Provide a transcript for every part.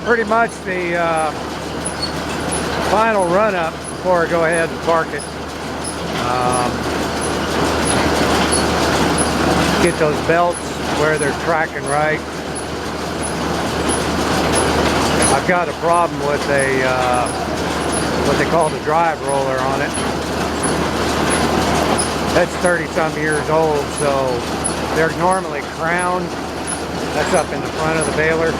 pretty much the final run-up before I go ahead and park it. Get those belts where they're tracking right. I've got a problem with a what they call the drive roller on it. That's 30-some years old, so they're normally crowned. That's up in the front of the baler.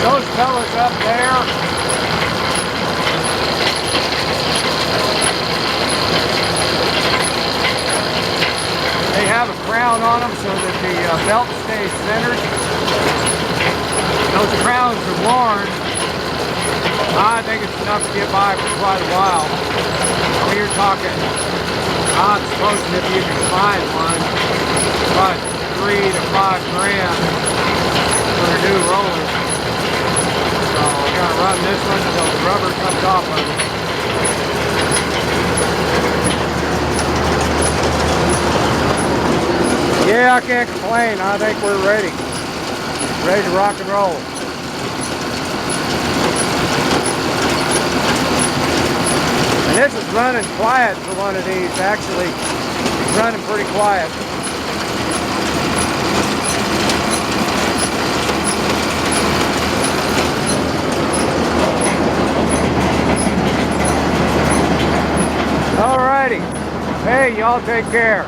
Those fellas up there, they have a crown on them so that the belt stays centered. Those crowns are worn. I think it's enough to get by for quite a while. I mean, you're talking, I'm supposing if you can find one, about 3 to 5 grand for a new roller. So I'm gonna run this one until the rubber comes off of it. Yeah, I can't complain. I think we're ready to rock and roll. And this is running quiet for one of these. Actually, it's running pretty quiet. Alrighty. Hey, y'all take care.